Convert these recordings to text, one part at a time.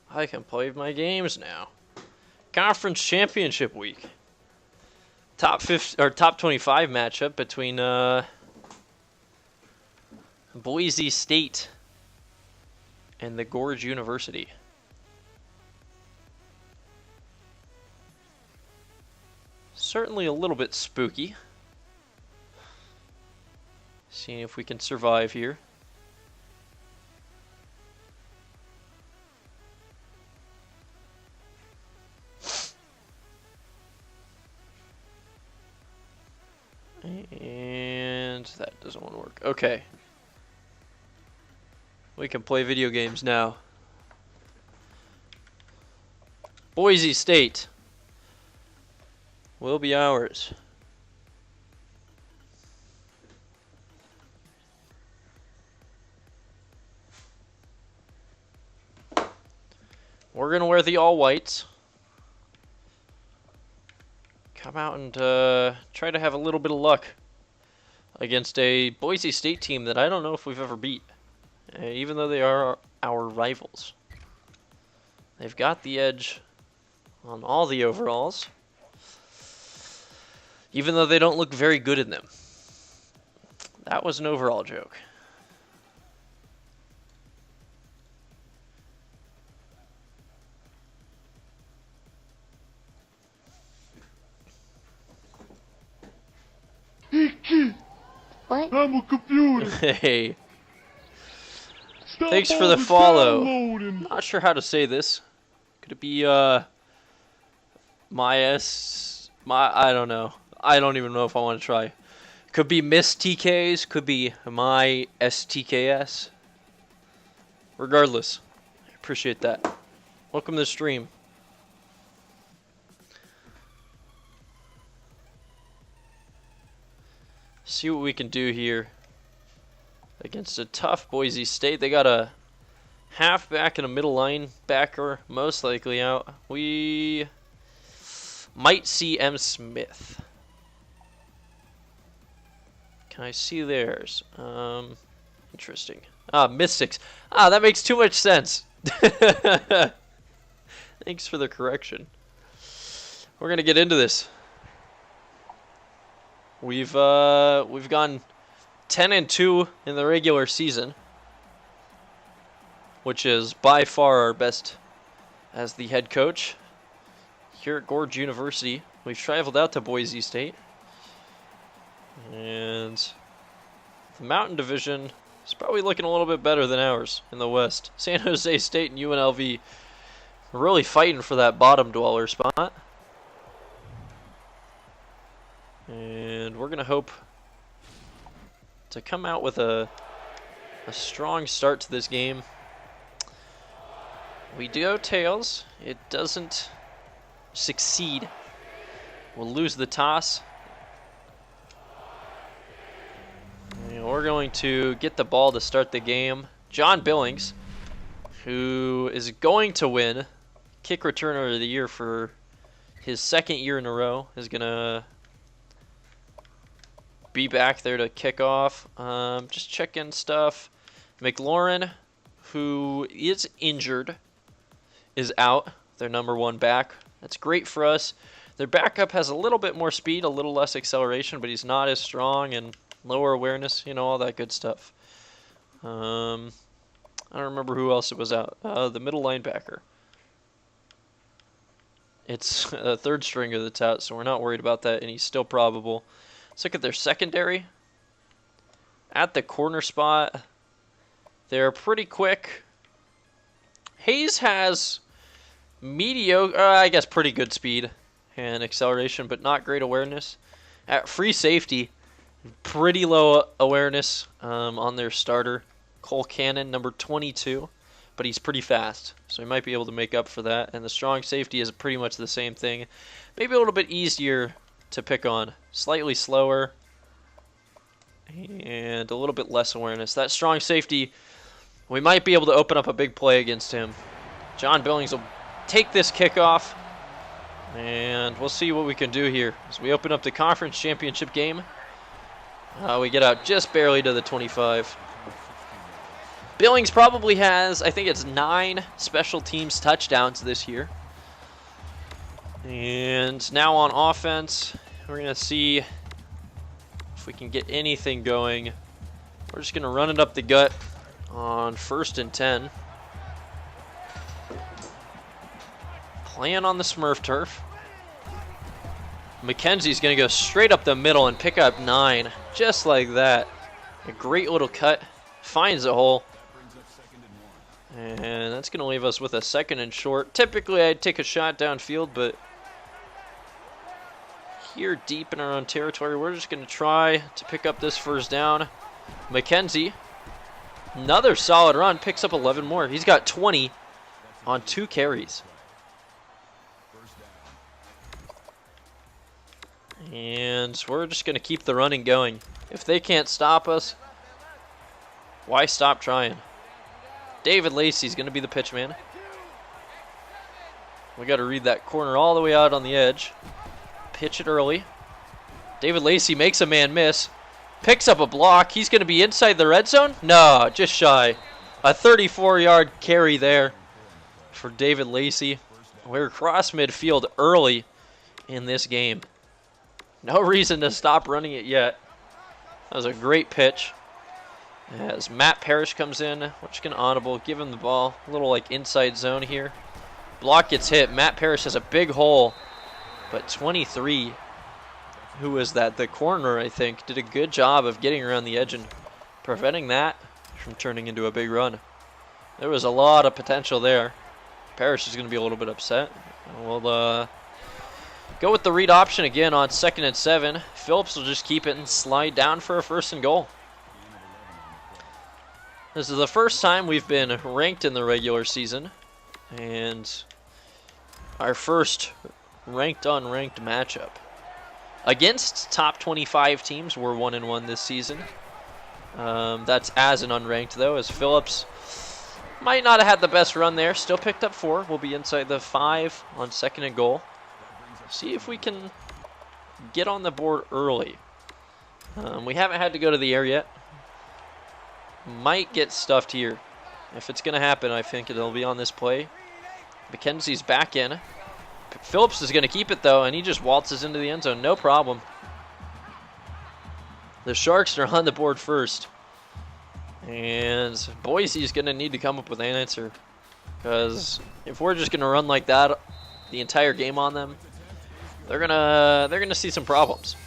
I can play my games now. Conference Championship Week. Top 50 or top 25 matchup between Boise State and the Gorge University. Certainly a little bit spooky. Seeing if we can survive here. And that doesn't want to work. Okay. We can play video games now. Boise State will be ours. We're going to wear the all whites. Come out and try to have a little bit of luck against a Boise State team that I don't know if we've ever beat, even though they are our rivals. They've got the edge on all the overalls, even though they don't look very good in them. That was an overall joke. What? I'm a computer. Hey. Stop Thanks for all the follow. downloading. Not sure how to say this. Could it be I don't know. I don't even know if I want to try. Could be Miss TKs, could be my STKS. Regardless, I appreciate that. Welcome to the stream. See what we can do here against a tough Boise State. They got a halfback and a middle linebacker most likely out. We might see M. Smith. Can I see theirs? Interesting. Mystics. That makes too much sense. Thanks for the correction. We're gonna get into this. We've gone 10-2 in the regular season, which is by far our best as the head coach here at Gorge University. We've traveled out to Boise State, and the Mountain Division is probably looking a little bit better than ours in the West. San Jose State and UNLV are really fighting for that bottom dweller spot. And we're going to hope to come out with a strong start to this game. We do go tails. It doesn't succeed. We'll lose the toss. And we're going to get the ball to start the game. John Billings, who is going to win Kick Returner of the Year for his second year in a row, is going to be back there to kick off. Just check-in stuff. McLaurin, who is injured, is out. Their number one back. That's great for us. Their backup has a little bit more speed, a little less acceleration, but he's not as strong and lower awareness, you know, all that good stuff. I don't remember who else it was out. The middle linebacker. It's a third stringer that's out, so we're not worried about that, and he's still probable. Let's look at their secondary. At the corner spot, they're pretty quick. Hayes has mediocre, I guess pretty good speed and acceleration, but not great awareness. At free safety, pretty low awareness on their starter, Cole Cannon, number 22, but he's pretty fast, so he might be able to make up for that. And the strong safety is pretty much the same thing, maybe a little bit easier to pick on. Slightly slower and a little bit less awareness. That strong safety, we might be able to open up a big play against him. John Billings will take this kickoff, and we'll see what we can do here as we open up the conference championship game. We get out just barely to the 25. Billings probably has, I think it's 9 special teams touchdowns this year. And now on offense, we're going to see if we can get anything going. We're just going to run it up the gut on 1st and 10. Playing on the Smurf turf. McKenzie's going to go straight up the middle and pick up 9. Just like that. A great little cut. Finds a hole. And that's going to leave us with a 2nd and short. Typically, I'd take a shot downfield, but here deep in our own territory, we're just going to try to pick up this 1st down. McKenzie, another solid run, picks up 11 more. He's got 20 on 2 carries. And we're just going to keep the running going. If they can't stop us, why stop trying? David Lacey's going to be the pitch man. We got to read that corner all the way out on the edge. Pitch it early. David Lacey makes a man miss. Picks up a block. He's going to be inside the red zone? No, just shy. A 34-yard carry there for David Lacey. We're across midfield early in this game. No reason to stop running it yet. That was a great pitch. As Matt Parrish comes in, we're just going to audible, give him the ball. A little like inside zone here. Block gets hit. Matt Parrish has a big hole. But 23, who was that? The corner, I think, did a good job of getting around the edge and preventing that from turning into a big run. There was a lot of potential there. Parrish is going to be a little bit upset. We'll go with the read option again on 2nd and 7. Phillips will just keep it and slide down for a 1st and goal. This is the first time we've been ranked in the regular season, and our first ranked-unranked matchup. Against top 25 teams, we're 1-1 this season. That's as an unranked, though, as Phillips might not have had the best run there. Still picked up 4. We'll be inside the 5 on 2nd and goal. See if we can get on the board early. We haven't had to go to the air yet. Might get stuffed here. If it's going to happen, I think it'll be on this play. McKenzie's back in. Phillips is going to keep it, though, and he just waltzes into the end zone. No problem. The Sharks are on the board first. And Boise's going to need to come up with an answer. Because if we're just going to run like that the entire game on them, they're gonna see some problems.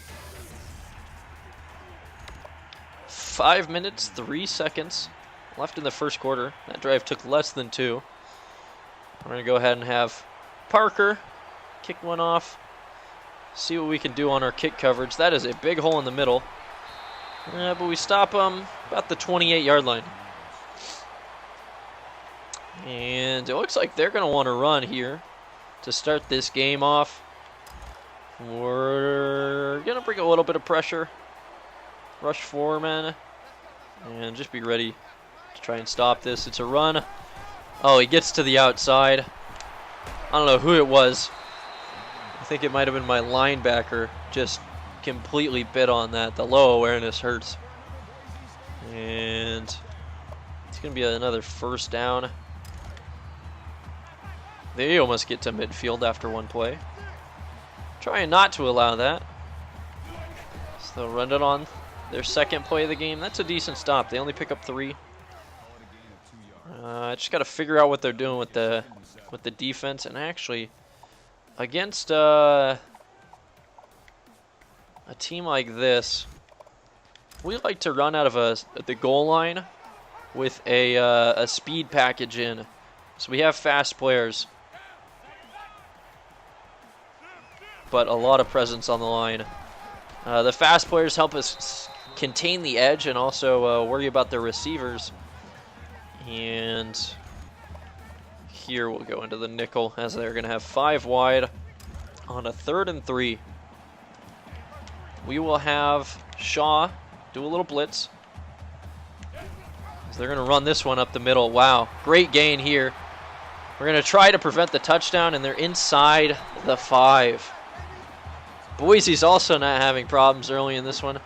5 minutes, 3 seconds left in the 1st quarter. That drive took less than 2. We're going to go ahead and have Parker kick one off. See what we can do on our kick coverage. That is a big hole in the middle. But we stop them about the 28-yard line. And it looks like they're going to want to run here to start this game off. We're going to bring a little bit of pressure. Rush foreman. And just be ready to try and stop this. It's a run. Oh, he gets to the outside. I don't know who it was. I think it might have been my linebacker. Just completely bit on that. The low awareness hurts. And it's going to be another 1st down. They almost get to midfield after one play. Trying not to allow that. So they'll run it on their 2nd play of the game. That's a decent stop. They only pick up 3. I just got to figure out what they're doing with the defense. And actually, against a team like this, we like to run out of the goal line with a speed package in. So we have fast players, but a lot of presence on the line. The fast players help us contain the edge and also worry about their receivers. And here we'll go into the nickel as they're going to have 5 wide on a 3rd and 3. We will have Shaw do a little blitz. So they're going to run this one up the middle. Wow, great gain here. We're going to try to prevent the touchdown, and they're inside the 5. Boise's also not having problems early in this one.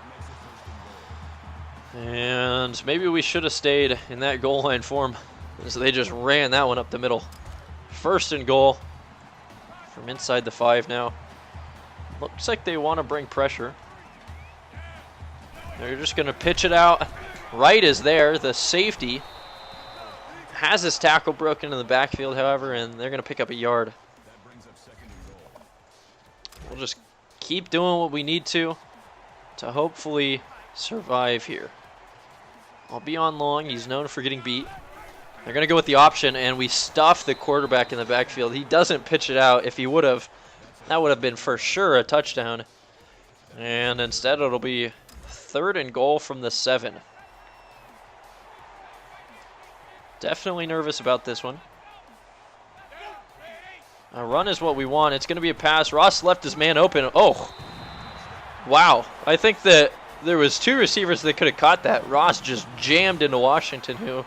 And maybe we should have stayed in that goal line form, as they just ran that one up the middle. First and goal from inside the 5 now. Looks like they want to bring pressure. They're just going to pitch it out. Wright is there, the safety. Has his tackle broken in the backfield, however, and they're going to pick up a yard. We'll just keep doing what we need to hopefully survive here. I'll be on long. He's known for getting beat. They're going to go with the option, and we stuff the quarterback in the backfield. He doesn't pitch it out. If he would have, that would have been for sure a touchdown. And instead, it'll be 3rd and goal from the 7. Definitely nervous about this one. A run is what we want. It's going to be a pass. Ross left his man open. Oh, wow. I think that there was 2 receivers that could have caught that. Ross just jammed into Washington, who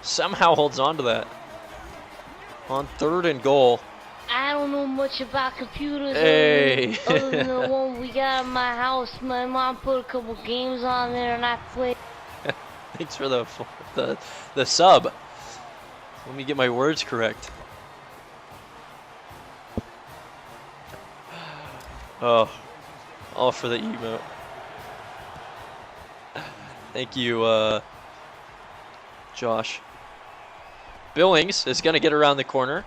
somehow holds on to that. On 3rd and goal. I don't know much about computers Hey. other than the one we got in my house. My mom put a couple games on there and I played. Thanks for the sub. Let me get my words correct. Oh, all for the emote. Thank you, Josh. Billings is going to get around the corner.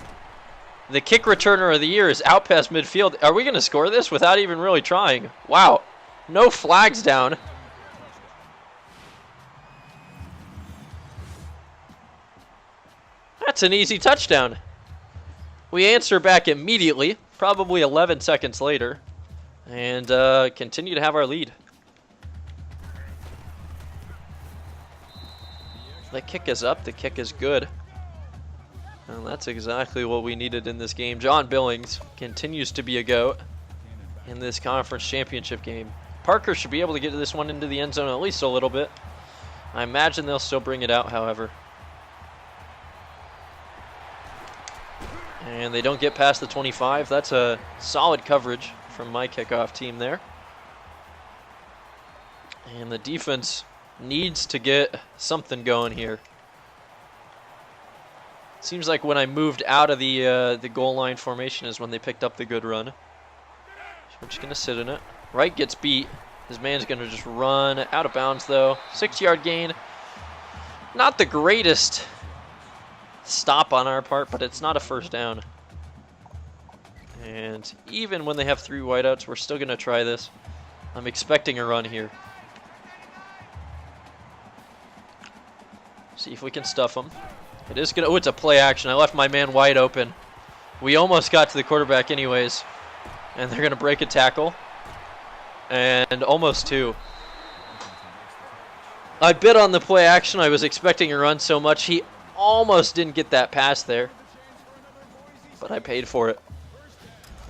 The kick returner of the year is out past midfield. Are we going to score this without even really trying? Wow. No flags down. That's an easy touchdown. We answer back immediately, probably 11 seconds later, and continue to have our lead. The kick is up. The kick is good. And that's exactly what we needed in this game. John Billings continues to be a GOAT in this conference championship game. Parker should be able to get this one into the end zone at least a little bit. I imagine they'll still bring it out, however. And they don't get past the 25. That's a solid coverage from my kickoff team there. And the defense needs to get something going here. Seems like when I moved out of the goal line formation is when they picked up the good run. So we're just going to sit in it. Wright gets beat. His man's going to just run out of bounds, though. 6-yard gain. Not the greatest stop on our part, but it's not a first down. And even when they have 3 wideouts, we're still going to try this. I'm expecting a run here. See if we can stuff them. It is going to... Oh, it's a play action. I left my man wide open. We almost got to the quarterback anyways. And they're going to break a tackle. And almost 2. I bid on the play action. I was expecting a run so much. He almost didn't get that pass there. But I paid for it.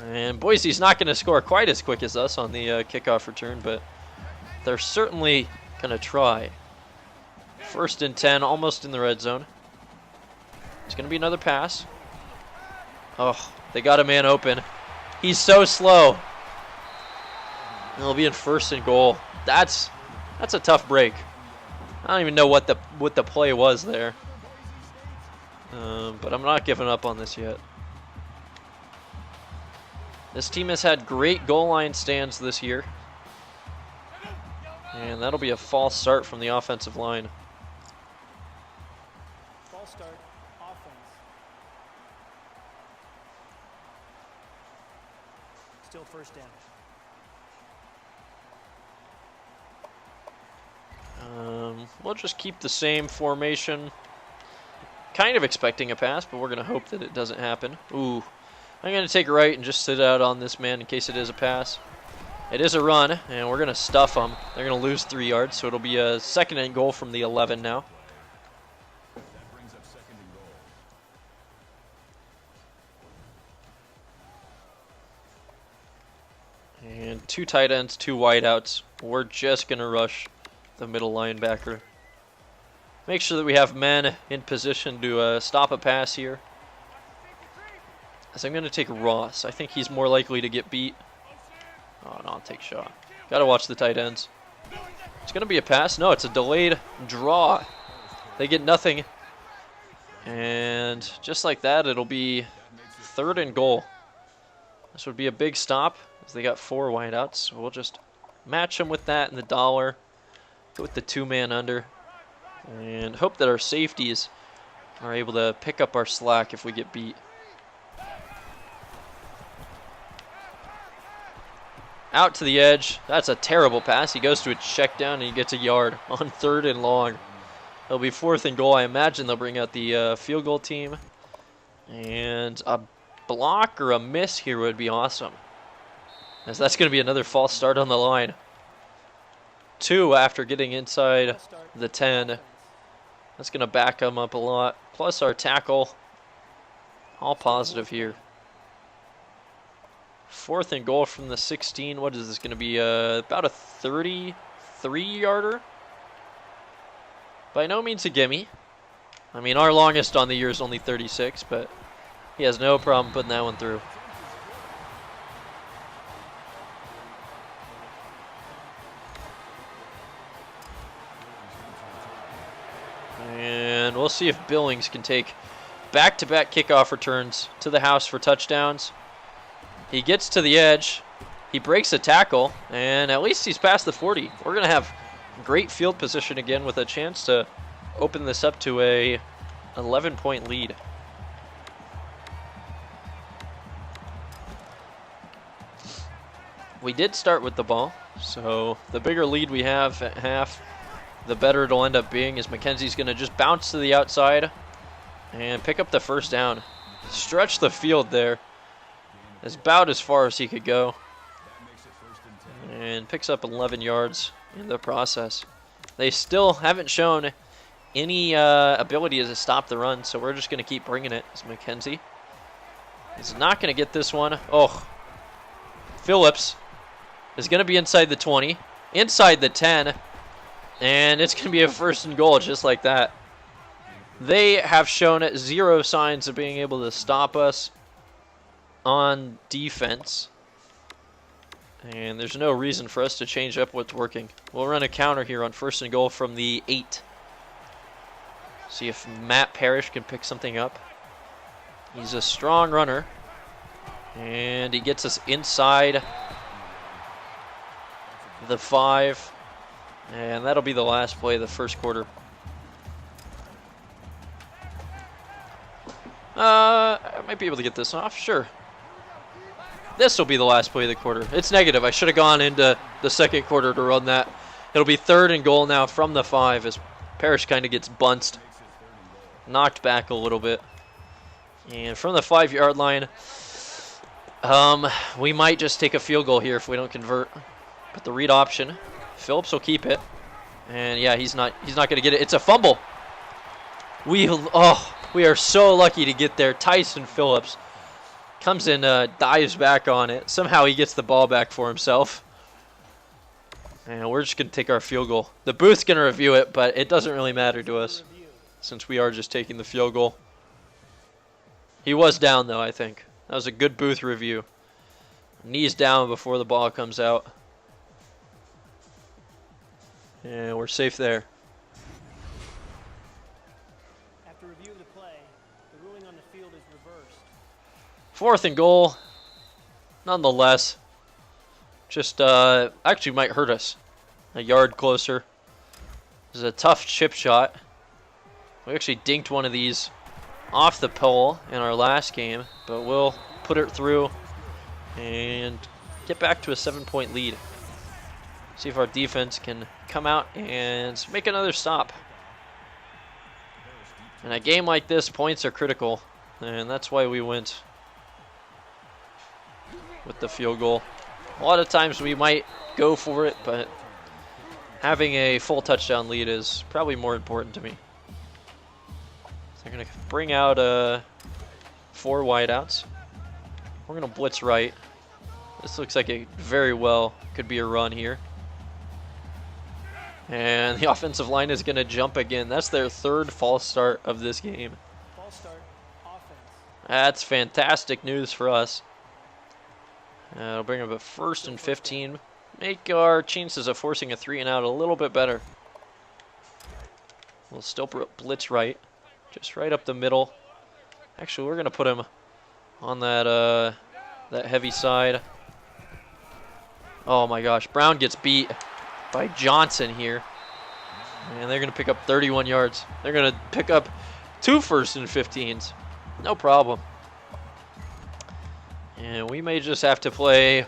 And Boise's not going to score quite as quick as us on the kickoff return, but they're certainly going to try. 1st and 10, almost in the red zone. It's going to be another pass. Oh, they got a man open. He's so slow. It'll be in 1st and goal. That's a tough break. I don't even know what the play was there. But I'm not giving up on this yet. This team has had great goal line stands this year. And that'll be a false start from the offensive line. False start, offense. Still 1st down. We'll just keep the same formation. Kind of expecting a pass, but we're going to hope that it doesn't happen. Ooh. I'm going to take right and just sit out on this man in case it is a pass. It is a run, and we're going to stuff them. They're going to lose 3 yards, so it'll be a 2nd and goal from the 11 now. That brings up 2nd and goal. And 2 tight ends, 2 wideouts. We're just going to rush the middle linebacker. Make sure that we have men in position to stop a pass here. So I'm going to take Ross. I think he's more likely to get beat. Oh, no, I'll take Shaw. Got to watch the tight ends. It's going to be a pass. No, it's a delayed draw. They get nothing. And just like that, it'll be 3rd and goal. This would be a big stop as they got 4 wideouts. So we'll just match them with that in the dollar. Go with the 2-man under. And hope that our safeties are able to pick up our slack if we get beat. Out to the edge. That's a terrible pass. He goes to a check down and he gets a yard on 3rd and long. It'll be 4th and goal. I imagine they'll bring out the field goal team. And a block or a miss here would be awesome, as that's going to be another false start on the line. 2 after getting inside the 10. That's going to back them up a lot. Plus our tackle. All positive here. 4th and goal from the 16. What is this going to be? About a 33-yarder. By no means a gimme. I mean, our longest on the year is only 36, but he has no problem putting that one through. And we'll see if Billings can take back-to-back kickoff returns to the house for touchdowns. He gets to the edge. He breaks a tackle, and at least he's past the 40. We're going to have great field position again with a chance to open this up to a 11-point lead. We did start with the ball, so the bigger lead we have at half, the better it'll end up being, as McKenzie's going to just bounce to the outside and pick up the 1st down. Stretch the field there. Is about as far as he could go. And picks up 11 yards in the process. They still haven't shown any ability to stop the run, so we're just going to keep bringing it. As McKenzie is not going to get this one. Oh, Phillips is going to be inside the 20, inside the 10, and it's going to be a 1st and goal just like that. They have shown 0 signs of being able to stop us on defense, and there's no reason for us to change up what's working. We'll run a counter here on 1st and goal from the 8. See if Matt Parrish can pick something up. He's a strong runner, and he gets us inside the 5, and that'll be the last play of the 1st quarter. I might be able to get this off, sure. This will be the last play of the quarter. It's negative. I should have gone into the 2nd quarter to run that. It'll be 3rd and goal now from the 5 as Parrish kind of gets bunced. Knocked back a little bit. And from the 5-yard line, we might just take a field goal here if we don't convert. But the read option, Phillips will keep it. And yeah, he's not going to get it. It's a fumble. We are so lucky to get there. Tyson Phillips comes in, dives back on it. Somehow he gets the ball back for himself. And we're just going to take our field goal. The booth's going to review it, but it doesn't really matter to us since we are just taking the field goal. He was down, though, I think. That was a good booth review. Knees down before the ball comes out. And we're safe there. After review of the play, the ruling on the field is reversed. 4th and goal, nonetheless. Just actually might hurt us. A yard closer. This is a tough chip shot. We actually dinked one of these off the pole in our last game, but we'll put it through and get back to a 7-point lead. See if our defense can come out and make another stop. In a game like this, points are critical, and that's why we went with the field goal. A lot of times we might go for it, but having a full touchdown lead is probably more important to me. So they're going to bring out 4 wideouts. We're going to blitz right. This looks like it very well could be a run here. And the offensive line is going to jump again. That's their 3rd false start of this game. False start, offense. That's fantastic news for us. It'll bring up a 1st and 15. make our chances of forcing a 3 and out a little bit better. We'll still blitz right, just right up the middle. Actually, we're gonna put him on that that heavy side. Oh my gosh, Brown gets beat by Johnson here. And they're gonna pick up 31 yards. They're gonna pick up 2 first and 15s. No problem. And we may just have to play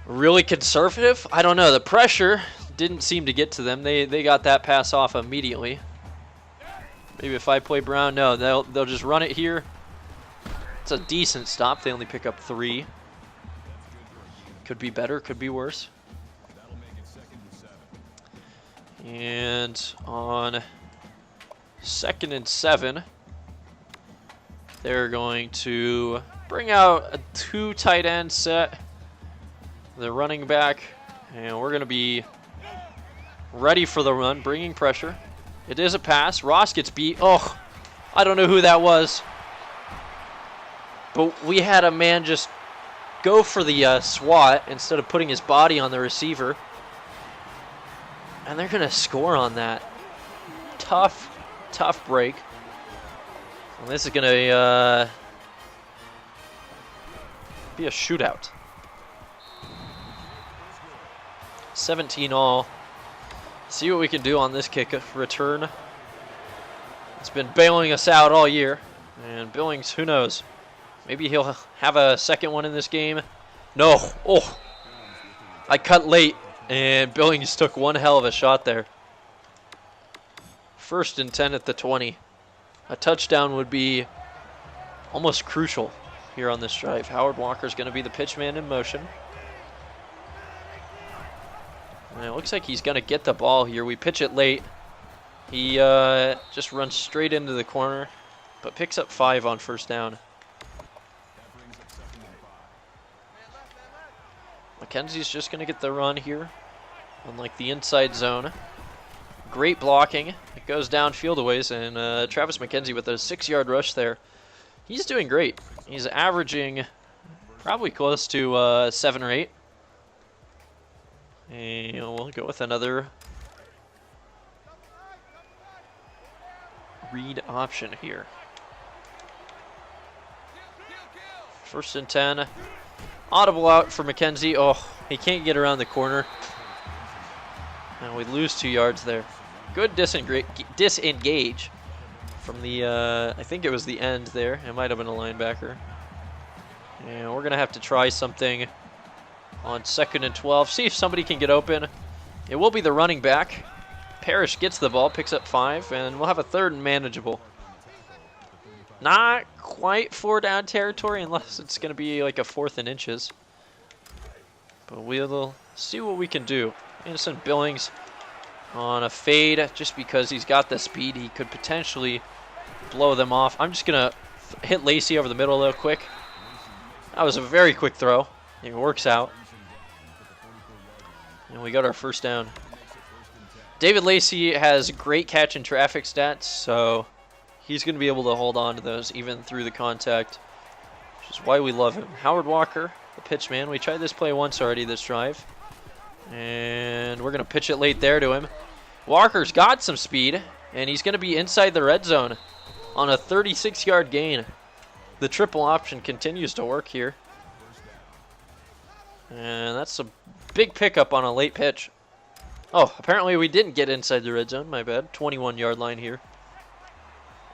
really conservative. I don't know. The pressure didn't seem to get to them. They got that pass off immediately. Maybe if I play Brown, no, they'll just run it here. It's a decent stop. They only pick up 3. Could be better, could be worse. And on 2nd and 7, they're going to bring out a 2 tight end set. The running back, and we're going to be ready for the run, bringing pressure. It is a pass. Ross gets beat. Oh, I don't know who that was. But we had a man just go for the swat instead of putting his body on the receiver. And they're going to score on that. Tough, tough break. And this is going to be a shootout. 17 all. See what we can do on this kick return. It's been bailing us out all year. And Billings, who knows? Maybe he'll have a second one in this game. No. Oh. I cut late. And Billings took one hell of a shot there. 1st and 10 at the 20. A touchdown would be almost crucial here on this drive. Howard Walker's going to be the pitch man in motion. And it looks like he's going to get the ball here. We pitch it late. He just runs straight into the corner, but picks up 5 on 1st down. McKenzie's just going to get the run here on like the inside zone. Great blocking. It goes downfield a ways, and Travis McKenzie with a 6-yard rush there. He's doing great. He's averaging probably close to 7 or 8. And we'll go with another read option here. 1st and 10. Audible out for McKenzie. Oh, he can't get around the corner. And we lose 2 yards there. Good disengage from the, I think it was the end there. It might have been a linebacker. And we're going to have to try something on 2nd and 12. See if somebody can get open. It will be the running back. Parrish gets the ball, picks up 5, and we'll have a 3rd and manageable. Not quite 4 down territory unless it's going to be like a 4th and inches. But we'll see what we can do. Innocent Billings on a fade. Just because he's got the speed, he could potentially blow them off. I'm just going to hit Lacey over the middle real quick. That was a very quick throw. It works out. And we got our 1st down. David Lacey has great catch and traffic stats, so he's going to be able to hold on to those even through the contact, which is why we love him. Howard Walker, the pitch man. We tried this play once already this drive. And we're going to pitch it late there to him. Walker's got some speed, and he's going to be inside the red zone on a 36-yard gain. The triple option continues to work here. And that's a big pickup on a late pitch. Oh, apparently we didn't get inside the red zone. My bad. 21-yard line here.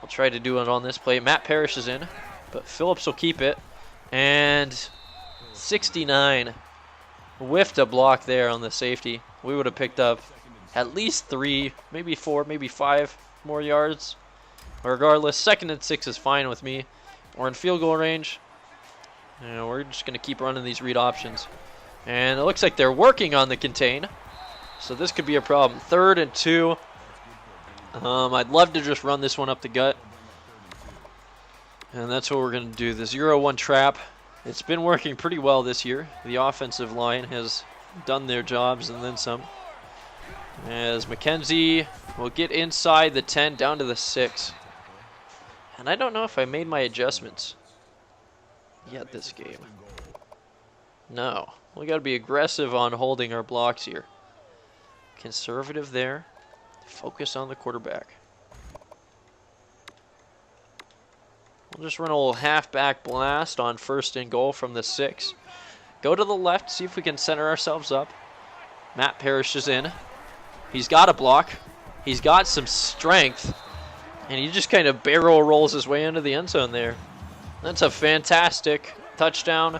I'll try to do it on this play. Matt Parrish is in, but Phillips will keep it. And 69. Whiffed a block there on the safety. We would have picked up at least 3, maybe 4, maybe 5 more yards. Regardless, 2nd and 6 is fine with me. We're in field goal range. And we're just going to keep running these read options. And it looks like they're working on the contain. So this could be a problem. 3rd and 2. I'd love to just run this one up the gut. And that's what we're going to do. The 0-1 trap. It's been working pretty well this year. The offensive line has done their jobs and then some. As McKenzie will get inside the 10 down to the 6. And I don't know if I made my adjustments yet this game. No. We got to be aggressive on holding our blocks here. Conservative there. Focus on the quarterback. We'll just run a little halfback blast on 1st and goal from the 6. Go to the left, see if we can center ourselves up. Matt Parrish is in. He's got a block. He's got some strength. And he just kind of barrel rolls his way into the end zone there. That's a fantastic touchdown.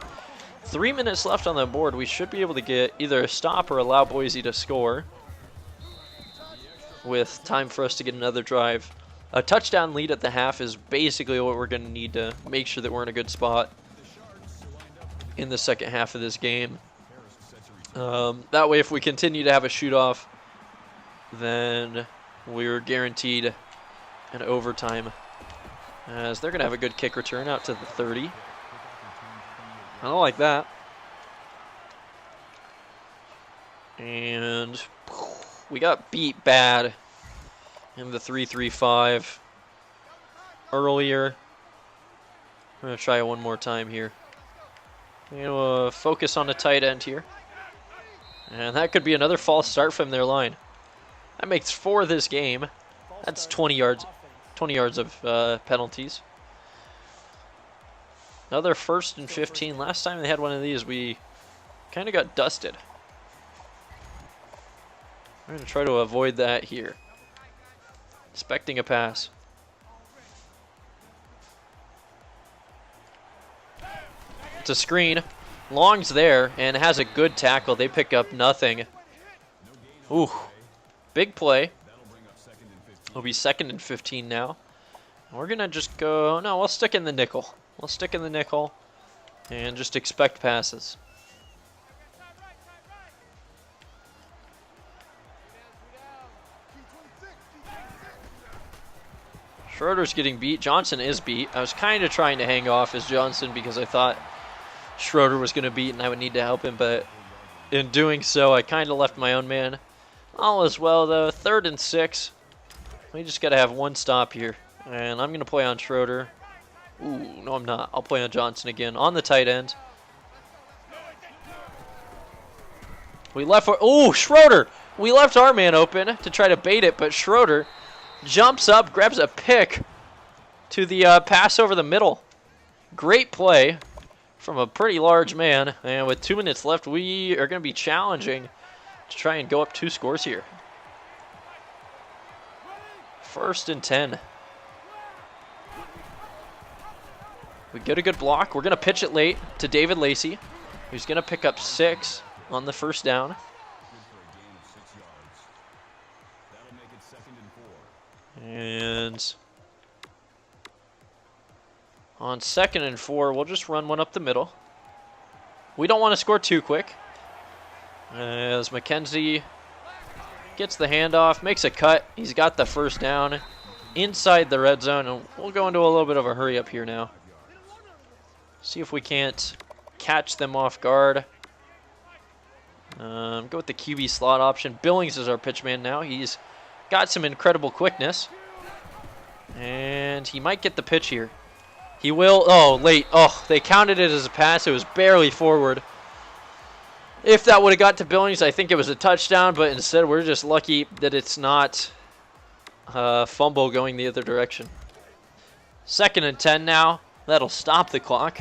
3 minutes left on the board. We should be able to get either a stop or allow Boise to score, with time for us to get another drive. A touchdown lead at the half is basically what we're going to need to make sure that we're in a good spot in the second half of this game. That way, if we continue to have a shoot-off, then we're guaranteed an overtime, as they're going to have a good kick return out to the 30. I don't like that. And we got beat bad in the 3-3-5 earlier. We're going to try it one more time here. We're going to focus on the tight end here. And that could be another false start from their line. That makes 4 this game. That's 20 yards. 20 yards of penalties. Another 1st and 15. Last time they had one of these, we kind of got dusted. We're going to try to avoid that here. Expecting a pass. It's a screen. Long's there and has a good tackle. They pick up nothing. Ooh. Big play. It'll be 2nd and 15 now. We're going to just go... No, we'll stick in the nickel. We'll stick in the nickel and just expect passes. Schroeder's getting beat. Johnson is beat. I was kind of trying to hang off as Johnson because I thought Schroeder was going to beat and I would need to help him, but in doing so, I kind of left my own man. All is well, though. 3rd and 6. We just got to have one stop here, and I'm going to play on Schroeder. Ooh, no, I'm not. I'll play on Johnson again on the tight end. We left our... Ooh, Schroeder! We left our man open to try to bait it, but Schroeder jumps up, grabs a pick to the pass over the middle. Great play from a pretty large man. And with 2 minutes left, we are going to be challenging to try and go up 2 scores here. 1st and 10. We get a good block. We're going to pitch it late to David Lacey, who's going to pick up 6 on the 1st down. And on 2nd and 4, we'll just run one up the middle. We don't want to score too quick, as McKenzie gets the handoff, makes a cut. He's got the 1st down inside the red zone, and we'll go into a little bit of a hurry up here now. See if we can't catch them off guard. Go with the QB slot option. Billings is our pitchman now. He's got some incredible quickness. And he might get the pitch here. He will. Oh, late. Oh, they counted it as a pass. It was barely forward. If that would have got to Billings, I think it was a touchdown. But instead, we're just lucky that it's not a fumble going the other direction. 2nd and 10 now. That'll stop the clock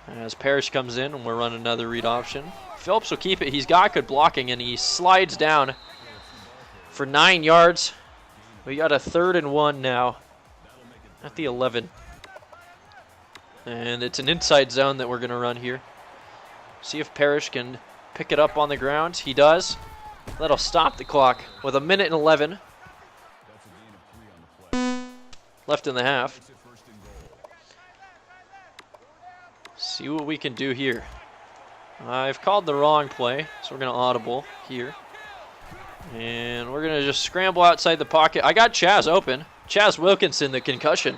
as Parrish comes in and we'll run another read option. Phillips will keep it. He's got good blocking and he slides down for 9 yards. We got a 3rd and 1 now at the 11. And it's an inside zone that we're going to run here. See if Parrish can pick it up on the ground. He does. That'll stop the clock with 1:11 left in the half. See what we can do here. I've called the wrong play, so we're going to audible here. And we're going to just scramble outside the pocket. I got Chaz open. Chaz Wilkinson, the concussion.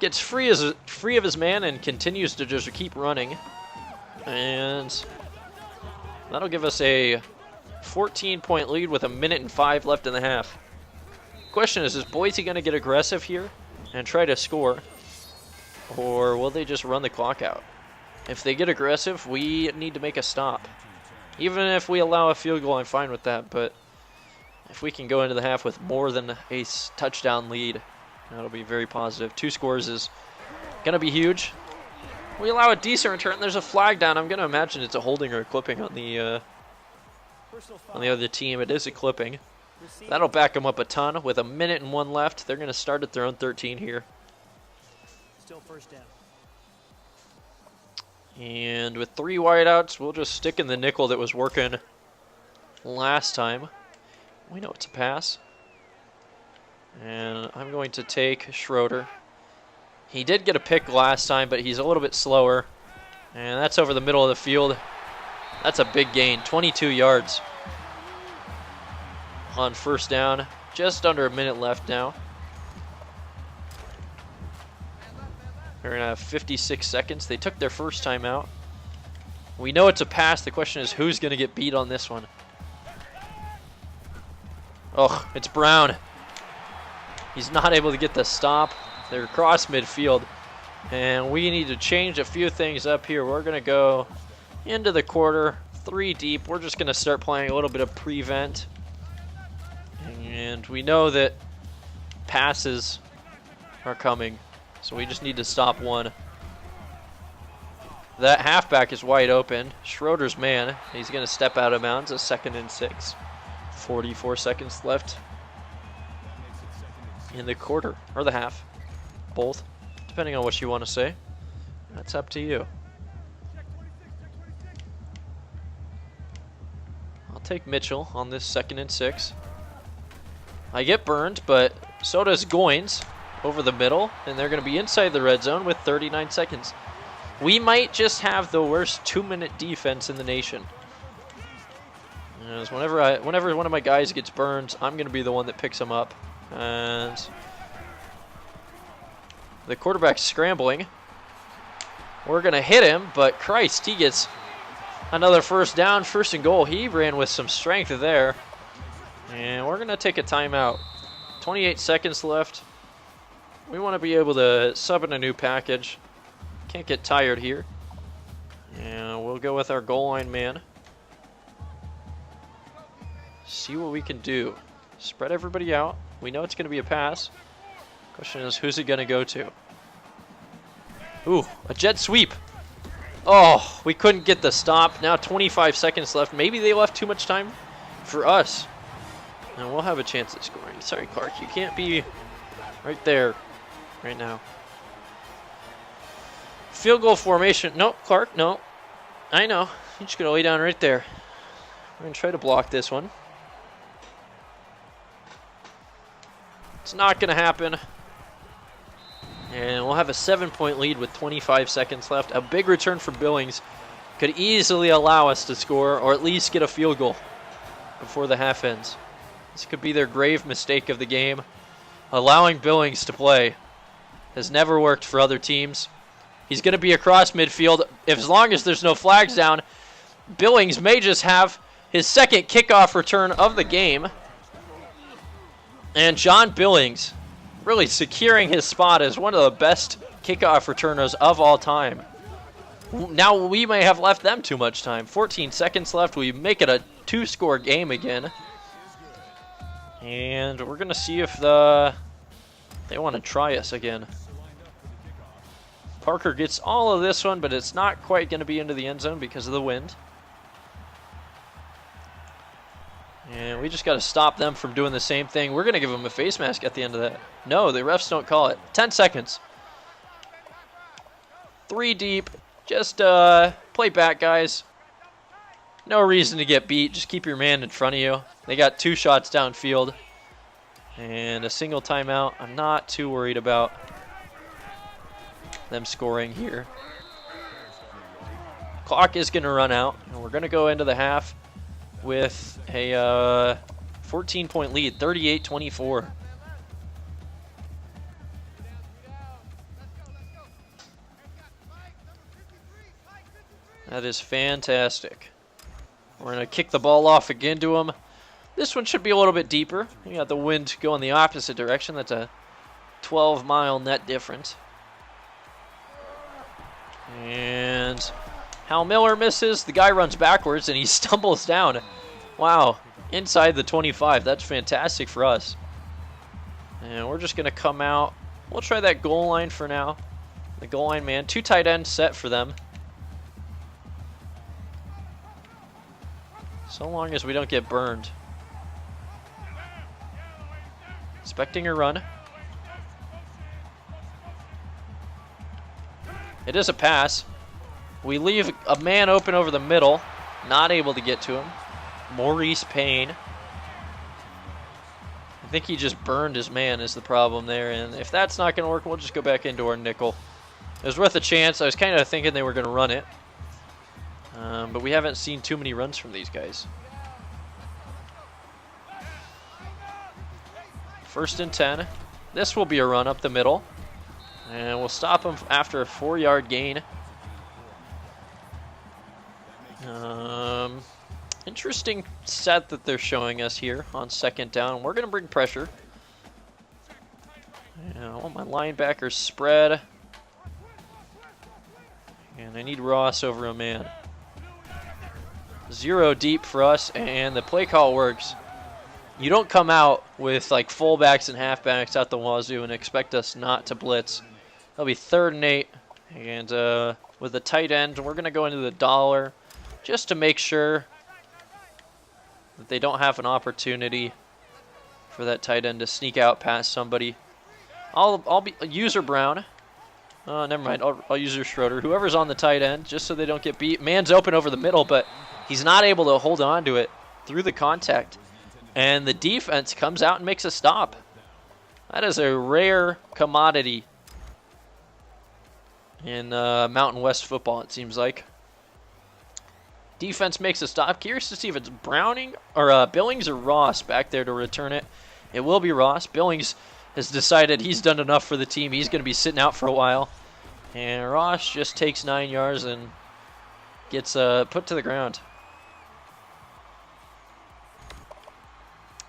Gets free of his man and continues to just keep running. And that'll give us a 14-point lead with 1:05 left in the half. Question is Boise going to get aggressive here and try to score? Or will they just run the clock out? If they get aggressive, we need to make a stop. Even if we allow a field goal, I'm fine with that, but if we can go into the half with more than a touchdown lead, that'll be very positive. 2 scores is going to be huge. We allow a decent return. There's a flag down. I'm going to imagine it's a holding or a clipping on the other team. It is a clipping. That'll back them up a ton. With 1:01 left, they're going to start at their own 13 here. Still first down. And with 3 wideouts, we'll just stick in the nickel that was working last time. We know it's a pass. And I'm going to take Schroeder. He did get a pick last time, but he's a little bit slower. And that's over the middle of the field. That's a big gain, 22 yards on first down. Just under a minute left now. They're going to have 56 seconds. They took their first time out. We know it's a pass. The question is who's going to get beat on this one. Oh, it's Brown. He's not able to get the stop. They're across midfield. And we need to change a few things up here. We're going to go into the quarter, 3 deep. We're just going to start playing a little bit of prevent. And we know that passes are coming. So we just need to stop one. That halfback is wide open. Schroeder's man. He's going to step out of bounds. A 2nd and 6. 44 seconds left in the quarter. Or the half. Both. Depending on what you want to say. That's up to you. I'll take Mitchell on this 2nd and 6. I get burned, but so does Goins over the middle, and they're going to be inside the red zone with 39 seconds. We might just have the worst 2-minute defense in the nation. As whenever one of my guys gets burned, I'm going to be the one that picks him up. And the quarterback's scrambling. We're going to hit him, but Christ, he gets another first down, 1st and goal. He ran with some strength there. And we're going to take a timeout. 28 seconds left. We want to be able to sub in a new package. Can't get tired here. And we'll go with our goal line man. See what we can do. Spread everybody out. We know it's going to be a pass. Question is, who's it going to go to? Ooh, a jet sweep. Oh, we couldn't get the stop. Now 25 seconds left. Maybe they left too much time for us. And we'll have a chance at scoring. Sorry, Clark, you can't be right there right now. Field goal formation. No, Clark, no. I know. You're just going to lay down right there. We're going to try to block this one. It's not going to happen. And we'll have a 7-point lead with 25 seconds left. A big return from Billings could easily allow us to score or at least get a field goal before the half ends. This could be their grave mistake of the game. Allowing Billings to play has never worked for other teams. He's going to be across midfield. As long as there's no flags down, Billings may just have his 2nd kickoff return of the game. And John Billings really securing his spot as one of the best kickoff returners of all time. Now we may have left them too much time. 14 seconds left. We make it a 2-score game again. And we're going to see if they want to try us again. Parker gets all of this one, but it's not quite going to be into the end zone because of the wind. And we just got to stop them from doing the same thing. We're going to give them a face mask at the end of that. No, the refs don't call it. 10 seconds. 3 deep. Just play back, guys. No reason to get beat. Just keep your man in front of you. They got 2 shots downfield. And a single timeout. I'm not too worried about them scoring here. Clock is going to run out. And we're going to go into the half with a 14-point lead, 38-24. That is fantastic. We're going to kick the ball off again to him. This one should be a little bit deeper. You got the wind going the opposite direction. That's a 12-mile net difference. And Hal Miller misses. The guy runs backwards and he stumbles down. Wow, inside the 25. That's fantastic for us. And we're just going to come out. We'll try that goal line for now. The goal line man. 2 tight ends set for them. So long as we don't get burned. Expecting a run. It is a pass. We leave a man open over the middle. Not able to get to him. Maurice Payne. I think he just burned his man is the problem there. And if that's not going to work, we'll just go back into our nickel. It was worth a chance. I was kind of thinking they were going to run it. But we haven't seen too many runs from these guys. 1st and 10. This will be a run up the middle. And we'll stop him after a 4-yard gain. Interesting set that they're showing us here on 2nd down. We're going to bring pressure. And I want my linebackers spread. And I need Ross over a man. 0 deep for us, and the play call works. You don't come out with like fullbacks and halfbacks out the wazoo and expect us not to blitz. That'll be 3rd and 8, and with a tight end, we're going to go into the dollar just to make sure that they don't have an opportunity for that tight end to sneak out past somebody. I'll be user Brown. Never mind. I'll user Schroeder. Whoever's on the tight end, just so they don't get beat. Man's open over the middle, but he's not able to hold on to it through the contact. And the defense comes out and makes a stop. That is a rare commodity in Mountain West football, it seems like. Defense makes a stop. Curious to see if it's Browning or Billings or Ross back there to return it. It will be Ross. Billings has decided he's done enough for the team. He's going to be sitting out for a while. And Ross just takes 9 yards and gets put to the ground.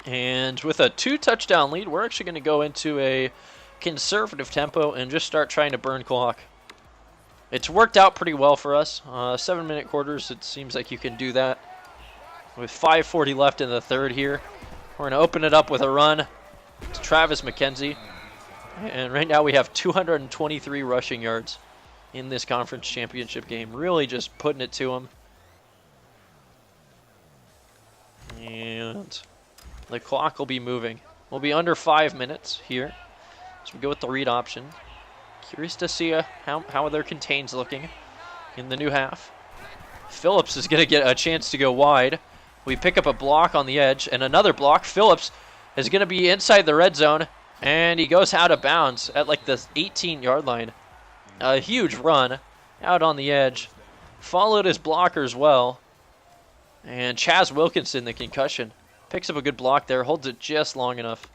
And with a 2-touchdown lead, we're actually going to go into a conservative tempo and just start trying to burn clock. It's worked out pretty well for us. 7-minute quarters, it seems like you can do that. With 5:40 left in the 3rd here, we're going to open it up with a run to Travis McKenzie. And right now we have 223 rushing yards in this conference championship game. Really just putting it to him. And the clock will be moving. We'll be under 5 minutes here. So we go with the read option. Curious to see how their contains looking in the new half. Phillips is going to get a chance to go wide. We pick up a block on the edge and another block. Phillips is going to be inside the red zone, and he goes out of bounds at like the 18-yard line. A huge run out on the edge. Followed his blockers well. And Chaz Wilkinson, the concussion, picks up a good block there, holds it just long enough.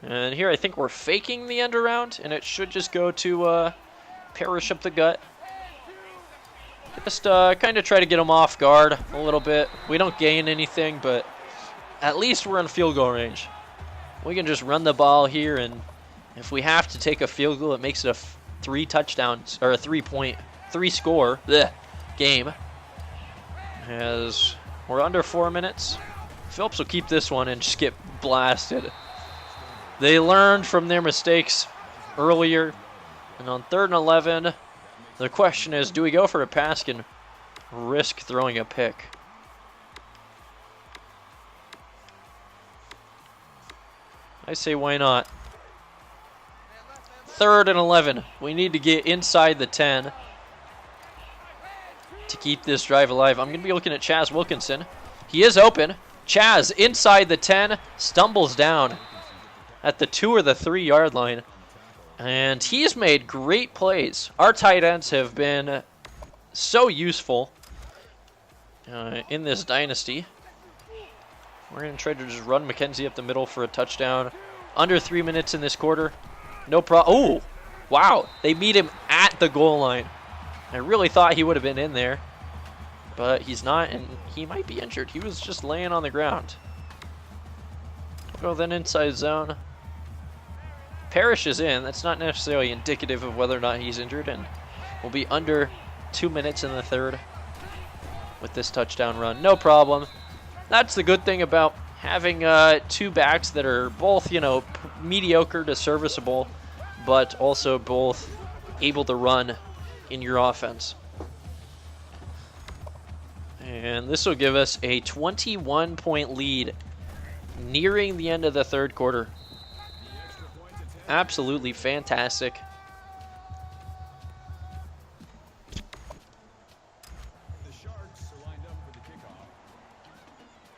And here I think we're faking the end around, and it should just go to Parrish up the gut. Just kind of try to get him off guard a little bit. We don't gain anything, but at least we're in field goal range. We can just run the ball here, and if we have to take a field goal, it makes it a 3-touchdowns or a 3-score game. As we're under 4 minutes, Phillips will keep this one and just get blasted. They learned from their mistakes earlier, and on 3rd and 11, the question is, do we go for a pass and risk throwing a pick? I say why not. 3rd and 11. We need to get inside the 10 to keep this drive alive. I'm going to be looking at Chaz Wilkinson. He is open. Chaz inside the 10, stumbles down at the 2 or the 3-yard line. And he's made great plays. Our tight ends have been so useful in this dynasty. We're going to try to just run McKenzie up the middle for a touchdown. Under 3 minutes in this quarter. No problem. Oh, wow. They meet him at the goal line. I really thought he would have been in there. But he's not, and he might be injured. He was just laying on the ground. We'll go then inside zone. Parrish is in. That's not necessarily indicative of whether or not he's injured, and we'll be under 2 minutes in the third with this touchdown run. No problem. That's the good thing about having two backs that are both, you know, mediocre to serviceable, but also both able to run in your offense. And this will give us a 21-point lead nearing the end of the third quarter. Absolutely fantastic.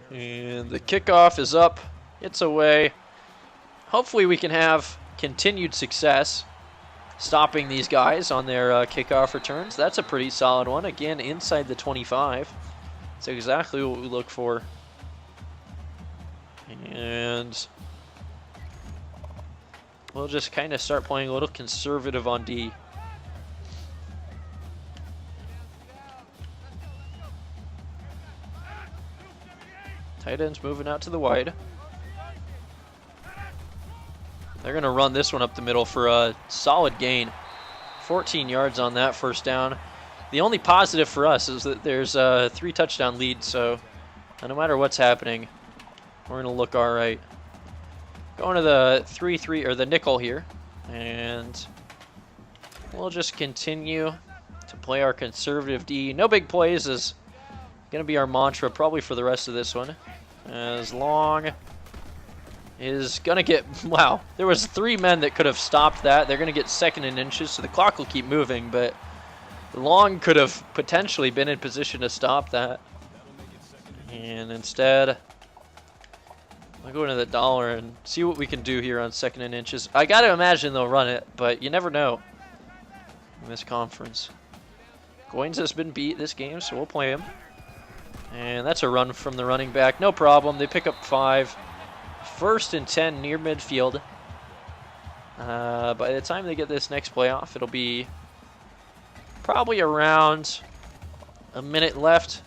And the kickoff is up. It's away. Hopefully we can have continued success stopping these guys on their kickoff returns. That's a pretty solid one. Again, inside the 25. That's exactly what we look for. And we'll just kind of start playing a little conservative on D. Tight end's moving out to the wide. They're going to run this one up the middle for a solid gain. 14 yards on that first down. The only positive for us is that there's a 3 touchdown lead, so no matter what's happening, we're going to look all right. Going to the 3-3 or the nickel here, and we'll just continue to play our conservative D. No big plays is going to be our mantra probably for the rest of this one. As Long is going to get, wow, there was 3 men that could have stopped that. They're going to get 2nd and inches, so the clock will keep moving, but Long could have potentially been in position to stop that. And instead, I'll go into the dollar and see what we can do here on 2nd and inches. I got to imagine they'll run it, but you never know in this conference. Goins has been beat this game, so we'll play him. And that's a run from the running back. No problem. They pick up 5. 1st and 10 near midfield. By the time they get this next play off, it'll be probably around a minute left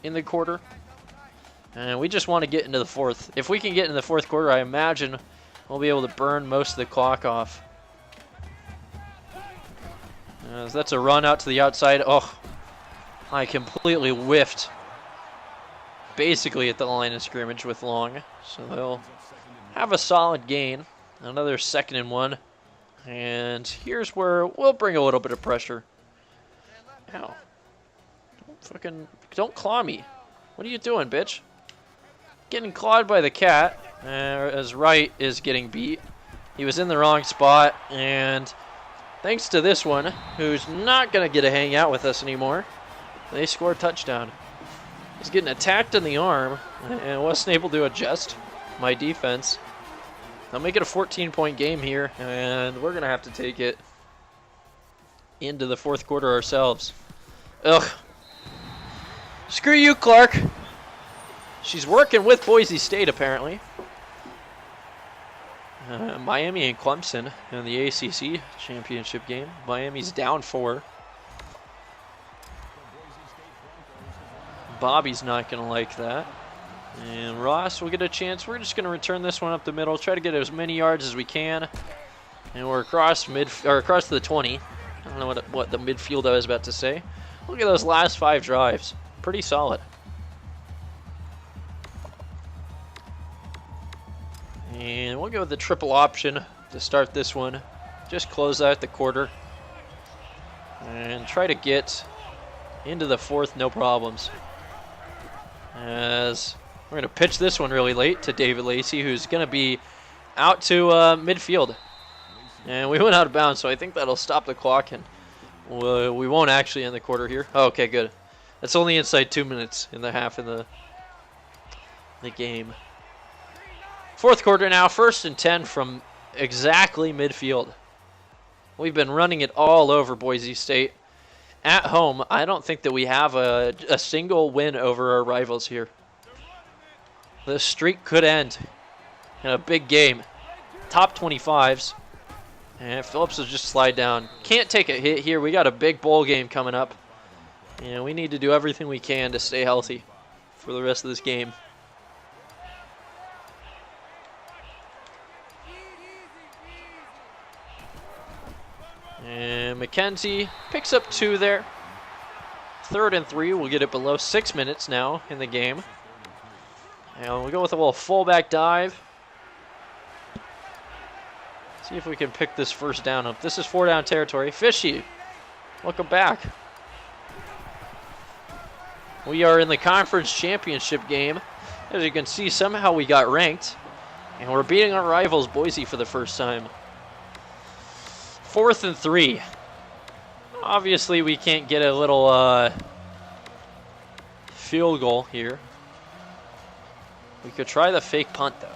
in the quarter. And we just want to get into the fourth. If we can get in the fourth quarter, I imagine we'll be able to burn most of the clock off. As that's a run out to the outside. Oh, I completely whiffed. Basically at the line of scrimmage with Long. So they'll have a solid gain. Another 2nd and 1. And here's where we'll bring a little bit of pressure. Ow. Don't claw me. What are you doing, bitch? Getting clawed by the cat. As Wright is getting beat. He was in the wrong spot. And thanks to this one, who's not going to get a hangout with us anymore, they score a touchdown. He's getting attacked in the arm and wasn't able to adjust my defense. I'll make it a 14-point game here, and we're going to have to take it into the fourth quarter ourselves. Ugh. Screw you, Clark. She's working with Boise State, apparently. Miami and Clemson in the ACC championship game. Miami's down 4. Bobby's not going to like that. And Ross will get a chance. We're just going to return this one up the middle, try to get as many yards as we can. And we're across across the 20. I don't know what the midfield I was about to say. Look at those last 5 drives. Pretty solid. And we'll go with the triple option to start this one. Just close out the quarter. And try to get into the fourth, no problems. As we're going to pitch this one really late to David Lacey, who's going to be out to midfield. And we went out of bounds, so I think that'll stop the clock, and we won't actually end the quarter here. Oh, okay, good. That's only inside 2 minutes in the half of the game. Fourth quarter now, 1st and 10 from exactly midfield. We've been running it all over Boise State. At home, I don't think that we have a single win over our rivals here. The streak could end in a big game. Top 25s. And Phillips will just slide down. Can't take a hit here. We got a big bowl game coming up. And we need to do everything we can to stay healthy for the rest of this game. And McKenzie picks up 2 there. 3rd and 3. We'll get it below 6 minutes now in the game. And we'll go with a little fullback dive. See if we can pick this first down up. This is 4-down territory. Fishy, welcome back. We are in the conference championship game. As you can see, somehow we got ranked. And we're beating our rivals, Boise, for the first time. 4th and 3. Obviously, we can't get a little field goal here. We could try the fake punt, though.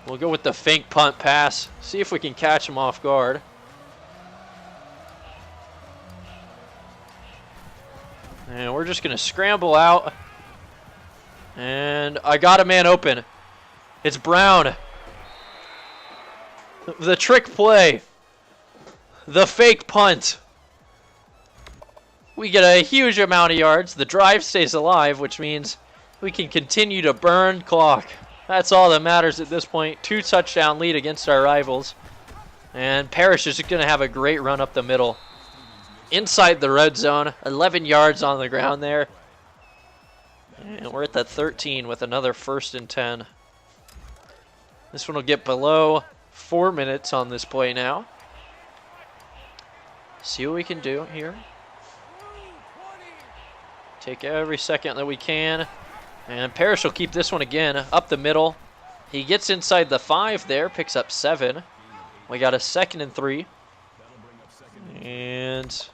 We'll go with the fake punt pass. See if we can catch him off guard. And we're just going to scramble out. And I got a man open. It's Brown. The trick play. The fake punt. We get a huge amount of yards. The drive stays alive, which means we can continue to burn clock. That's all that matters at this point. 2 touchdown lead against our rivals. And Parrish is going to have a great run up the middle. Inside the red zone. 11 yards on the ground there. And we're at the 13 with another 1st and 10. This one will get below 4 minutes on this play now. See what we can do here. Take every second that we can. And Parrish will keep this one again up the middle. He gets inside the 5 there, picks up 7. We got a 2nd and 3. And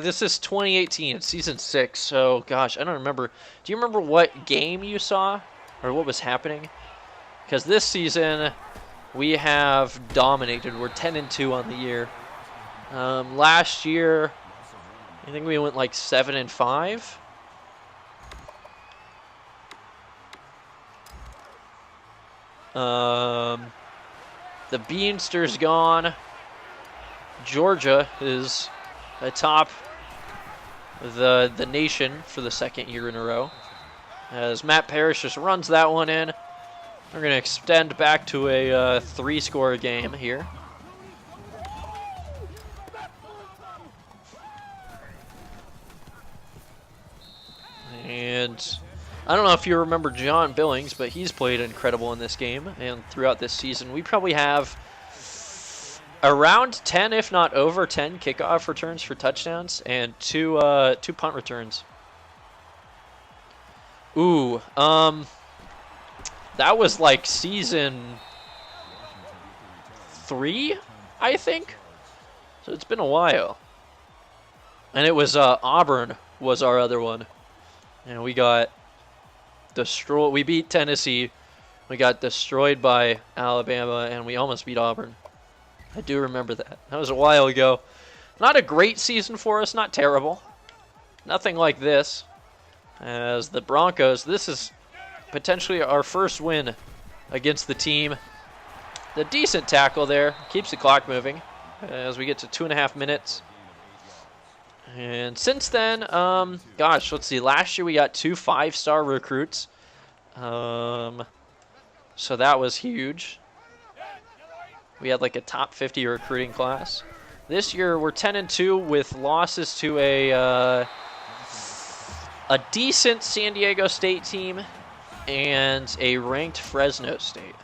this is 2018, it's season 6. So, gosh, I don't remember. Do you remember what game you saw or what was happening? Because this season we have dominated. We're 10 and 2 on the year. Last year, I think we went like 7 and 5. The Beanster's gone. Georgia is atop the nation for the 2nd year in a row. As Matt Parrish just runs that one in. We're going to extend back to a 3-score game here. And I don't know if you remember John Billings, but he's played incredible in this game and throughout this season. We probably have around 10, if not over 10, kickoff returns for touchdowns and 2 punt returns. Ooh, that was like season 3, I think. So it's been a while. And it was Auburn was our other one. And we got destroyed. We beat Tennessee. We got destroyed by Alabama, and we almost beat Auburn. I do remember that. That was a while ago. Not a great season for us. Not terrible. Nothing like this. As the Broncos, this is potentially our first win against the team. The decent tackle there keeps the clock moving as we get to 2.5 minutes. And since then, gosh, let's see. Last year we got 2 5-star recruits. So that was huge. We had like a top 50 recruiting class. This year we're 10 and 2 with losses to a decent San Diego State team and a ranked Fresno State.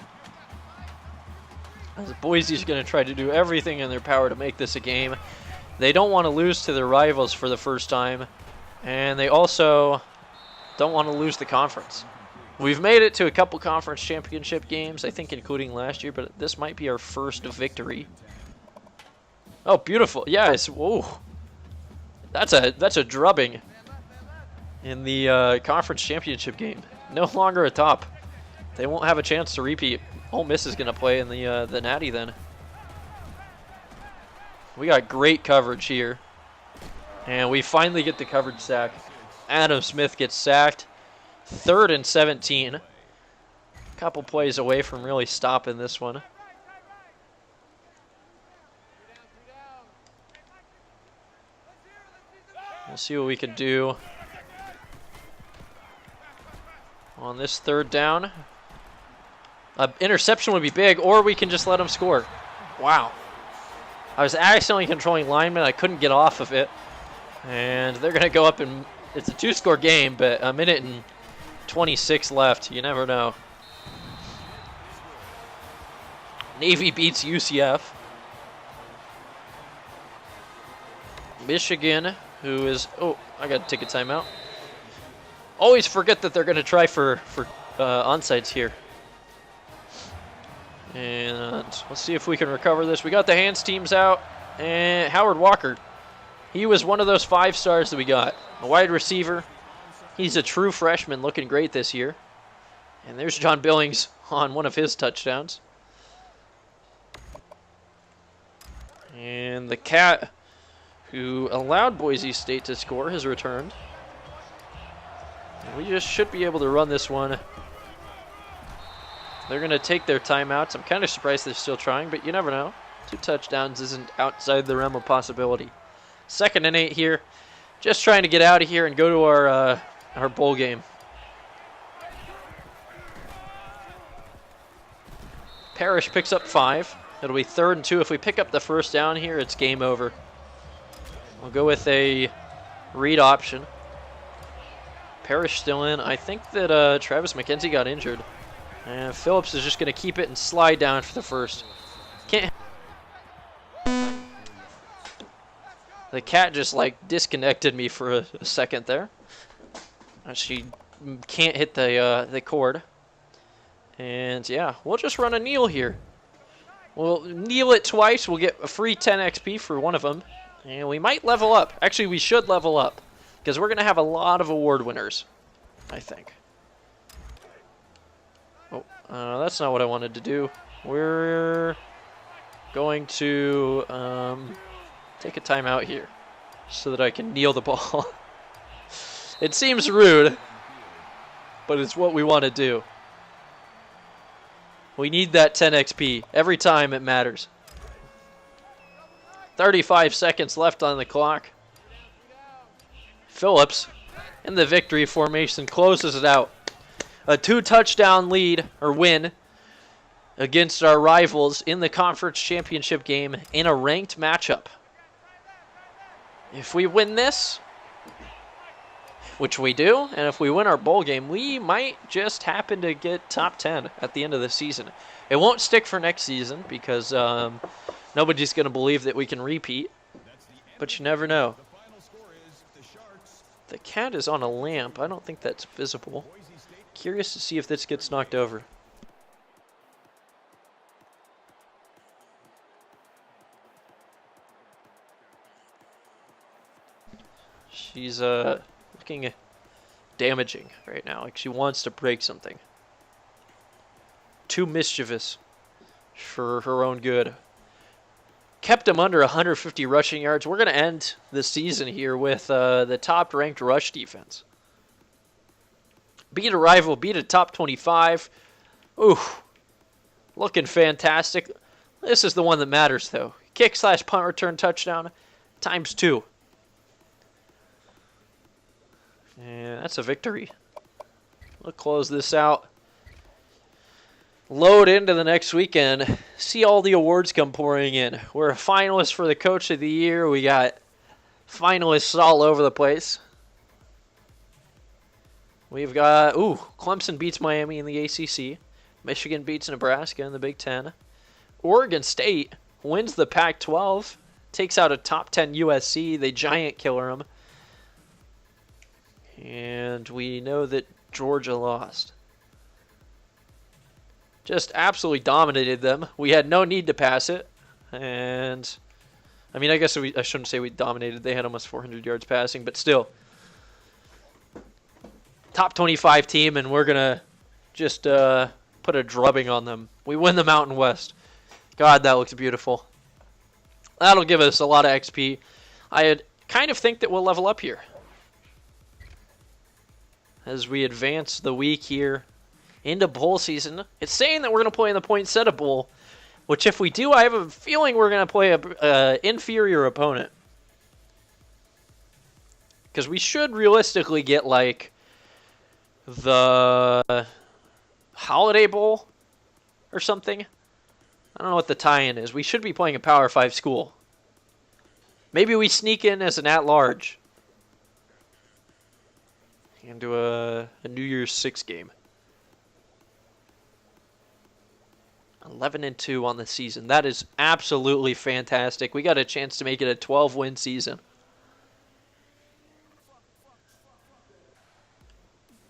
As Boise's going to try to do everything in their power to make this a game. They don't want to lose to their rivals for the first time, and they also don't want to lose the conference. We've made it to a couple conference championship games, I think including last year, but this might be our first victory. Oh, beautiful. Yes. Whoa. That's a drubbing in the conference championship game. No longer a top. They won't have a chance to repeat. Ole Miss is going to play in the Natty then. We got great coverage here. And we finally get the coverage sack. Adam Smith gets sacked. 3rd and 17. A couple plays away from really stopping this one. We'll see what we can do on this 3rd down. An interception would be big, or we can just let them score. Wow. I was accidentally controlling linemen. I couldn't get off of it. And they're going to go up and it's a 2-score game, but a minute and 26 left. You never know. Navy beats UCF. Michigan, who is... Oh, I got to take a timeout. Always forget that they're going to try for onsides here. And let's see if we can recover this. We got the hands teams out. And Howard Walker. He was one of those 5 stars that we got. A wide receiver. He's a true freshman looking great this year. And there's John Billings on one of his touchdowns. And the Cat, who allowed Boise State to score, has returned. We just should be able to run this one. They're going to take their timeouts. I'm kind of surprised they're still trying, but you never know. 2 touchdowns isn't outside the realm of possibility. 2nd and 8 here. Just trying to get out of here and go to our bowl game. Parrish picks up 5. It'll be 3rd and 2. If we pick up the first down here, it's game over. We'll go with a read option. Parrish still in. I think that Travis McKenzie got injured. And Phillips is just going to keep it and slide down for the first. Can't. The Cat just like disconnected me for a second there. She can't hit the cord. And yeah, we'll just run a kneel here. We'll kneel it twice. We'll get a free 10 XP for one of them. And we might level up. Actually, we should level up. Because we're going to have a lot of award winners, I think. Oh, that's not what I wanted to do. We're going to take a timeout here so that I can kneel the ball. It seems rude, but it's what we want to do. We need that 10 XP. Every time it matters. 35 seconds left on the clock. Phillips in the victory formation closes it out. A 2-touchdown lead or win against our rivals in the conference championship game in a ranked matchup. If we win this, which we do, and if we win our bowl game, we might just happen to get top 10 at the end of the season. It won't stick for next season because nobody's going to believe that we can repeat, but you never know. The Cat is on a lamp. I don't think that's visible. Curious to see if this gets knocked over. She's looking damaging right now, like she wants to break something. Too mischievous for her own good. Kept him under 150 rushing yards. We're going to end the season here with the top-ranked rush defense. Beat a rival, beat a top 25. Ooh, looking fantastic. This is the one that matters, though. Kick/punt return touchdown ×2. And that's a victory. We'll close this out. Load into the next weekend. See all the awards come pouring in. We're a finalist for the Coach of the Year. We got finalists all over the place. We've got, Clemson beats Miami in the ACC. Michigan beats Nebraska in the Big Ten. Oregon State wins the Pac-12. Takes out a top 10 USC. They giant killer them. And we know that Georgia lost. Just absolutely dominated them. We had no need to pass it. And, I mean, I guess I shouldn't say we dominated. They had almost 400 yards passing, but still. Top 25 team, and we're going to just put a drubbing on them. We win the Mountain West. God, that looks beautiful. That'll give us a lot of XP. I kind of think that we'll level up here. As we advance the week here into bowl season. It's saying that we're going to play in the Poinsettia Bowl, which if we do, I have a feeling we're going to play an inferior opponent. Because we should realistically get, like, the Holiday Bowl or something. I don't know what the tie-in is. We should be playing a Power 5 school. Maybe we sneak in as an at-large into a New Year's 6 game. 11-2 on the season. That is absolutely fantastic. We got a chance to make it a 12-win season.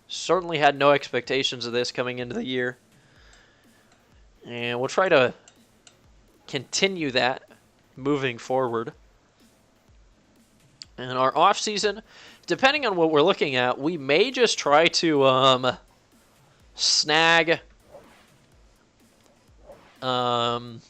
Certainly had no expectations of this coming into the year. And we'll try to continue that moving forward. And our off season, depending on what we're looking at, we may just try to snag USC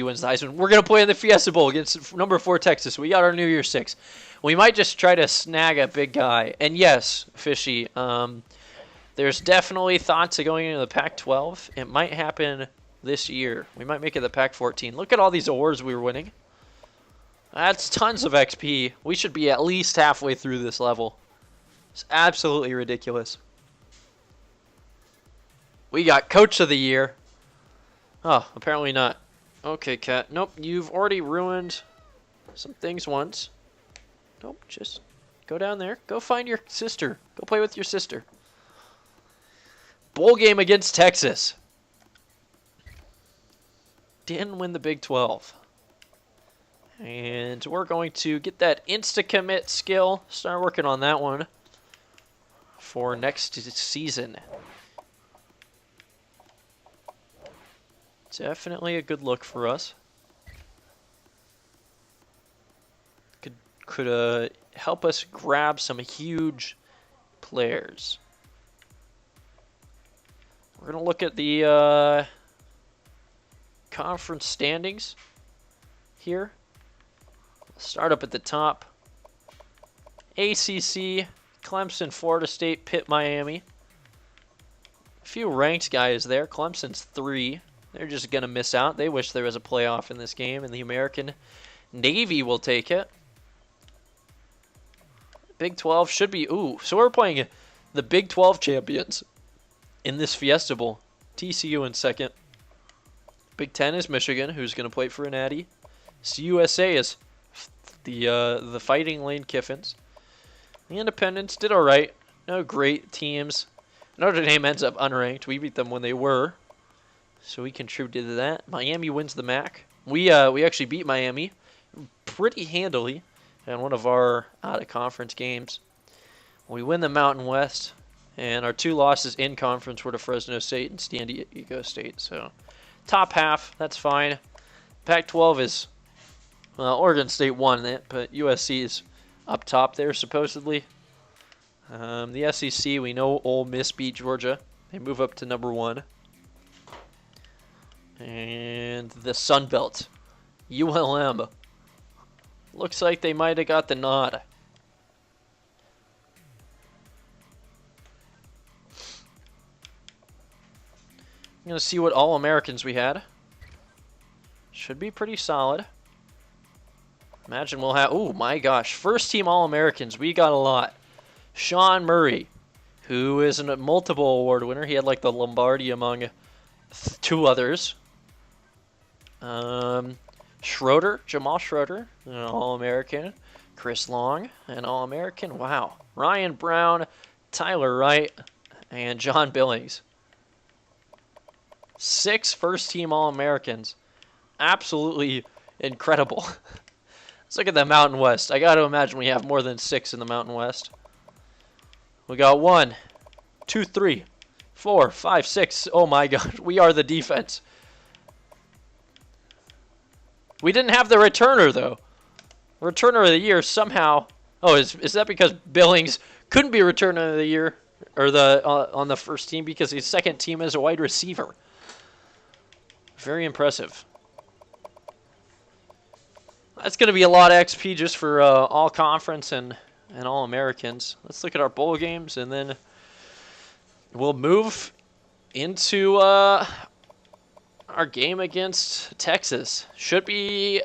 wins the Heisman. We're going to play in the Fiesta Bowl against number 4 Texas. We got our New Year's 6. We might just try to snag a big guy. And yes, Fishy, there's definitely thoughts of going into the Pac-12. It might happen this year. We might make it the Pac-14. Look at all these awards we were winning. That's tons of XP. We should be at least halfway through this level. It's absolutely ridiculous. We got Coach of the Year. Oh, apparently not. Okay, Cat. Nope, you've already ruined some things once. Nope, just go down there. Go find your sister. Go play with your sister. Bowl game against Texas. Didn't win the Big 12. And we're going to get that insta-commit skill. Start working on that one for next season. Definitely a good look for us. Could help us grab some huge players. We're going to look at the conference standings here. Start up at the top. ACC, Clemson, Florida State, Pitt, Miami. A few ranked guys there. Clemson's 3. They're just going to miss out. They wish there was a playoff in this game, and the American Navy will take it. Big 12 should be... Ooh, so we're playing the Big 12 champions in this Fiesta Bowl. TCU in second. Big 10 is Michigan, who's going to play for a natty. CUSA is the Fighting Lane Kiffins. The Independents did all right. No great teams. Notre Dame ends up unranked. We beat them when they were. So we contributed to that. Miami wins the MAC. We actually beat Miami pretty handily in one of our out-of-conference games. We win the Mountain West, and our 2 losses in conference were to Fresno State and San Diego State. So top half, that's fine. Pac-12 is, well, Oregon State won it, but USC is up top there supposedly. The SEC, we know Ole Miss beat Georgia. They move up to number 1. And the Sun Belt, ULM. Looks like they might have got the nod. I'm going to see what All-Americans we had. Should be pretty solid. Imagine we'll have... Oh, my gosh. First team All-Americans. We got a lot. Sean Murray, who is a multiple award winner. He had like the Lombardi among 2 others. Schroeder, Jamal Schroeder, an All-American. Chris Long, an All-American. Wow. Ryan Brown, Tyler Wright, and John Billings. 6 first-team All-Americans. Absolutely incredible. Let's look at the Mountain West. I got to imagine we have more than 6 in the Mountain West. We got 1, 2, 3, 4, 5, 6. Oh my God, we are the defense. We didn't have the returner, though. Returner of the year somehow. Oh, is that because Billings couldn't be returner of the year or on the first team because his second team is a wide receiver? Very impressive. That's going to be a lot of XP just for all conference and all Americans. Let's look at our bowl games and then we'll move into our game against Texas. Should be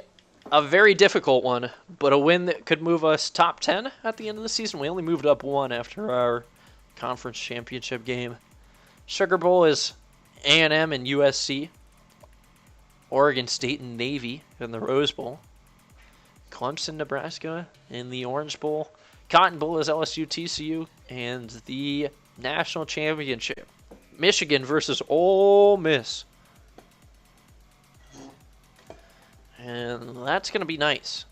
a very difficult one, but a win that could move us top 10 at the end of the season. We only moved up 1 after our conference championship game. Sugar Bowl is A&M and USC. Oregon State and Navy in the Rose Bowl. Clemson, Nebraska in the Orange Bowl. Cotton Bowl is LSU, TCU, and the national championship. Michigan versus Ole Miss. And that's going to be nice.